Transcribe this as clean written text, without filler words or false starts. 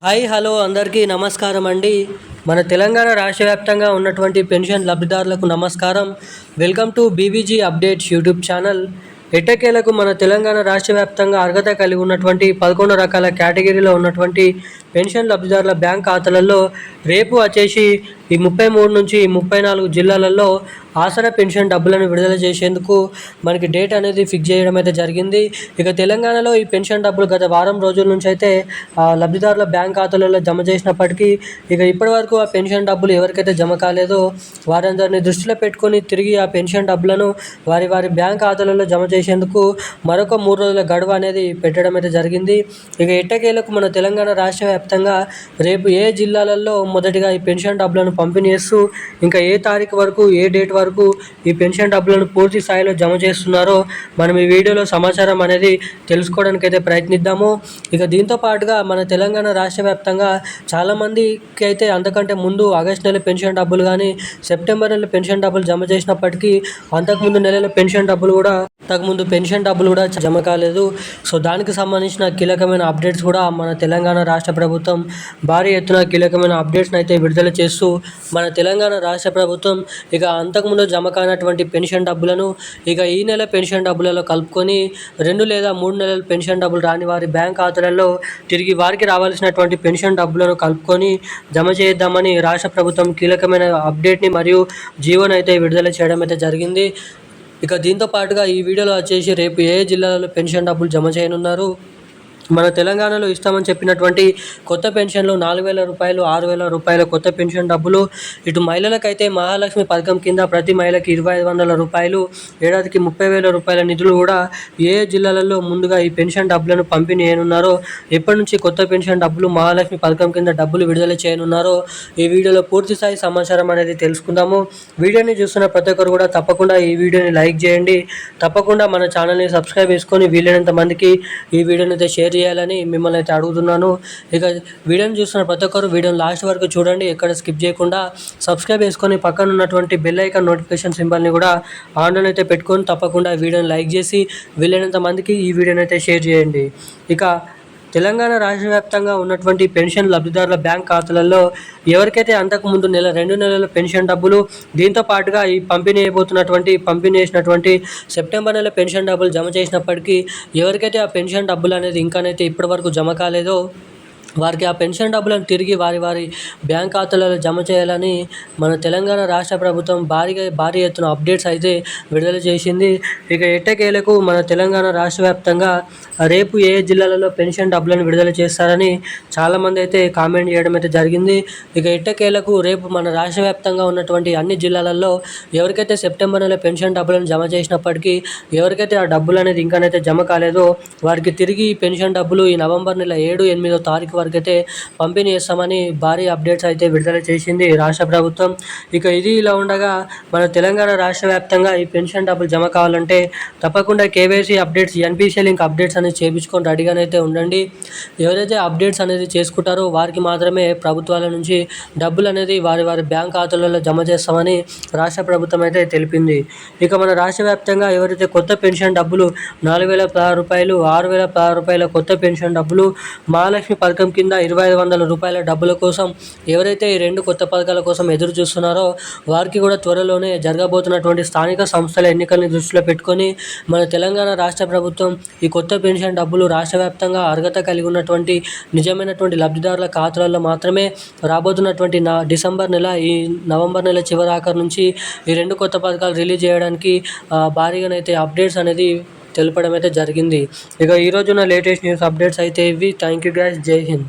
Hi hello అందరికీ నమస్కారం అండి. మన తెలంగాణ రాష్ట్ర వ్యాప్తంగా ఉన్నటువంటి పెన్షన్ లబ్ధిదారులకు నమస్కారం. Welcome to BVG updates YouTube channel. ఎట్టకేలకు మన తెలంగాణ రాష్ట్ర వ్యాప్తంగా అర్హత కలిగి ఉన్నటువంటి 11 రకాల కేటగిరీలో ఉన్నటువంటి పెన్షన్ లబ్ధిదారుల బ్యాంక్ ఖాతాలలో రేపు వచ్చేసి ఈ 33 నుంచి 34 జిల్లాలలో ఆసరా పెన్షన్ డబ్బులను విడుదల చేసేందుకు మనకి డేట్ అనేది ఫిక్స్ చేయడం అయితే జరిగింది. ఇక తెలంగాణలో ఈ పెన్షన్ డబ్బులు గత వారం రోజుల నుంచి అయితే లబ్ధిదారుల బ్యాంక్ ఖాతాలలో జమ చేసినప్పటికీ ఇక ఇప్పటివరకు ఆ పెన్షన్ డబ్బులు ఎవరికైతే జమ కాలేదో వారందరినీ దృష్టిలో పెట్టుకొని తిరిగి ఆ పెన్షన్ డబ్బులను వారి బ్యాంక్ ఖాతాలలో జమ చేసేందుకు మరొక 3 రోజుల గడువు అనేది పెట్టడం అయితే జరిగింది. ఇక ఎట్టకేలకు మన తెలంగాణ రాష్ట్ర వ్యాప్తంగా రేపు ఏ జిల్లాలలో మొదటిగా ఈ పెన్షన్ డబ్బులను పంపిణీ చేస్తూ ఇంకా ఏ తారీఖు వరకు ఏ డేట్ వరకు ఈ పెన్షన్ డబ్బులను పూర్తి స్థాయిలో జమ చేస్తున్నారో మనం ఈ వీడియోలో సమాచారం అనేది తెలుసుకోవడానికి అయితే ప్రయత్నిద్దాము. ఇక దీంతో పాటుగా మన తెలంగాణ రాష్ట్ర వ్యాప్తంగా చాలామందికి అయితే అంతకంటే ముందు ఆగస్టు నెల పెన్షన్ డబ్బులు కానీ సెప్టెంబర్ నెల పెన్షన్ డబ్బులు జమ చేసినప్పటికీ అంతకుముందు నెలల పెన్షన్ డబ్బులు కూడా జమ కాలేదు. సో దానికి సంబంధించిన కీలకమైన అప్డేట్స్ కూడా మన తెలంగాణ రాష్ట్ర ప్రభుత్వం భారీ ఎత్తున కీలకమైన అప్డేట్స్ని అయితే విడుదల చేస్తూ మన తెలంగాణ రాష్ట్ర ప్రభుత్వం ఇక అంతకుముందు జమ కానటువంటి పెన్షన్ డబ్బులను ఇక ఈ నెల పెన్షన్ డబ్బులలో కలుపుకొని 2 లేదా 3 నెలల పెన్షన్ డబ్బులు రాని వారి బ్యాంక్ ఖాతాలలో తిరిగి వారికి రావాల్సినటువంటి పెన్షన్ డబ్బులను కలుపుకొని జమ చేద్దామని రాష్ట్ర ప్రభుత్వం కీలకమైన అప్డేట్ని మరియు జీవోని అయితే విడుదల చేయడం అయితే జరిగింది. ఇక దీంతో పాటుగా ఈ వీడియోలో వచ్చేసి రేపు ఏ జిల్లాలలో పెన్షన్ డబ్బులు జమ చేయనున్నారు, మన తెలంగాణలో ఇస్తామని చెప్పినటువంటి కొత్త పెన్షన్లు 4,000 రూపాయలు 6,000 రూపాయల కొత్త పెన్షన్ డబ్బులు, ఇటు మహిళలకైతే మహాలక్ష్మి పథకం కింద ప్రతి మహిళకి 2,500 రూపాయలు, ఏడాదికి 30,000 రూపాయల నిధులు కూడా ఏ జిల్లాలలో ముందుగా ఈ పెన్షన్ డబ్బులను పంపిణీ చేయనున్నారో, ఎప్పటి నుంచి కొత్త పెన్షన్ డబ్బులు మహాలక్ష్మి పథకం కింద డబ్బులు విడుదల చేయనున్నారో ఈ వీడియోలో పూర్తి స్థాయి సమాచారం అనేది తెలుసుకుందాము. వీడియోని చూస్తున్న ప్రతి ఒక్కరు కూడా తప్పకుండా ఈ వీడియోని లైక్ చేయండి, తప్పకుండా మన ఛానల్ని సబ్స్క్రైబ్ చేసుకొని వీలైనంత మందికి ఈ వీడియోని అయితే షేర్ చేయాలని మిమ్మల్ని అయితే అడుగుతున్నాను. ఇక వీడియోని చూస్తున్న ప్రతి ఒక్కరు వీడియోని లాస్ట్ వరకు చూడండి, ఎక్కడ స్కిప్ చేయకుండా సబ్స్క్రైబ్ చేసుకొని పక్కన ఉన్నటువంటి బెల్ ఐకాన్ నోటిఫికేషన్ సింబల్ని కూడా ఆన్లో అయితే పెట్టుకొని తప్పకుండా వీడియోని లైక్ చేసి వీలైనంత మందికి ఈ వీడియోని అయితే షేర్ చేయండి. ఇక తెలంగాణ రాష్ట్ర వ్యాప్తంగా ఉన్నటువంటి పెన్షన్ లబ్ధిదారుల బ్యాంక్ ఖాతాలలో ఎవరికైతే అంతకుముందు 2 నెలల పెన్షన్ డబ్బులు, దీంతో పాటుగా ఈ పంపిణీ చేసినటువంటి సెప్టెంబర్ నెల పెన్షన్ డబ్బులు జమ చేసినప్పటికీ ఎవరికైతే ఆ పెన్షన్ డబ్బులు అనేది ఇంకానైతే ఇప్పటివరకు జమ కాలేదో వారికి ఆ పెన్షన్ డబ్బులను తిరిగి వారి బ్యాంక్ ఖాతాలలో జమ చేయాలని మన తెలంగాణ రాష్ట్ర ప్రభుత్వం భారీ ఎత్తున అప్డేట్స్ అయితే విడుదల చేసింది. ఇక ఎట్టకేలకు మన తెలంగాణ రాష్ట్ర వ్యాప్తంగా రేపు ఏ జిల్లాలలో పెన్షన్ డబ్బులను విడుదల చేస్తారని చాలామంది అయితే కామెంట్ చేయడం అయితే జరిగింది. ఇక ఎట్టకేలకు రేపు మన రాష్ట్ర వ్యాప్తంగా ఉన్నటువంటి అన్ని జిల్లాలలో ఎవరికైతే సెప్టెంబర్ నెల పెన్షన్ డబ్బులను జమ చేసినప్పటికీ ఎవరికైతే ఆ డబ్బులు అనేది ఇంకానైతే జమ కాలేదో వారికి తిరిగి పెన్షన్ డబ్బులు ఈ నవంబర్ నెల 7, 8వ తారీఖు వరకైతే పంపిణీ చేస్తామని భారీ అప్డేట్స్ అయితే విడుదల చేసింది రాష్ట్ర ప్రభుత్వం. ఇక ఇది ఇలా ఉండగా మన తెలంగాణ రాష్ట్ర వ్యాప్తంగా ఈ పెన్షన్ డబ్బులు జమ కావాలంటే తప్పకుండా KYC updates, NPCI link updates అనేది చేయించుకొని రెడీగానైతే ఉండండి. ఎవరైతే అప్డేట్స్ అనేది చేసుకుంటారో వారికి మాత్రమే ప్రభుత్వాల నుంచి డబ్బులు అనేది వారి బ్యాంక్ ఖాతాలలో జమ చేస్తామని రాష్ట్ర ప్రభుత్వం అయితే తెలిపింది. ఇక మన రాష్ట్ర వ్యాప్తంగా ఎవరైతే కొత్త పెన్షన్ డబ్బులు 4,016 రూపాయలు 6,016 రూపాయల కొత్త పెన్షన్ డబ్బులు, మహాలక్ష్మి పథకం కింద 2,500 రూపాయల డబ్బుల కోసం ఎవరైతే ఈ 2 కొత్త పథకాల కోసం ఎదురు చూస్తున్నారో వారికి కూడా త్వరలోనే జరగబోతున్నటువంటి స్థానిక సంస్థల ఎన్నికల్ని దృష్టిలో పెట్టుకొని మన తెలంగాణ రాష్ట్ర ప్రభుత్వం ఈ కొత్త పెన్షన్ డబ్బులు రాష్ట్ర వ్యాప్తంగా అర్హత కలిగి ఉన్నటువంటి నిజమైనటువంటి లబ్ధిదారుల ఖాతాలలో మాత్రమే రాబోతున్నటువంటి డిసెంబర్ నెల, ఈ నవంబర్ నెల చివరి ఆఖరి నుంచి ఈ 2 కొత్త పథకాలు రిలీజ్ చేయడానికి భారీగానైతే అప్డేట్స్ అనేది తెలపడం అయితే జరిగింది. ఇక ఈరోజున లేటెస్ట్ న్యూస్ అప్డేట్స్ అయితే ఇవి. థ్యాంక్ యూ గైస్, జై హింద్.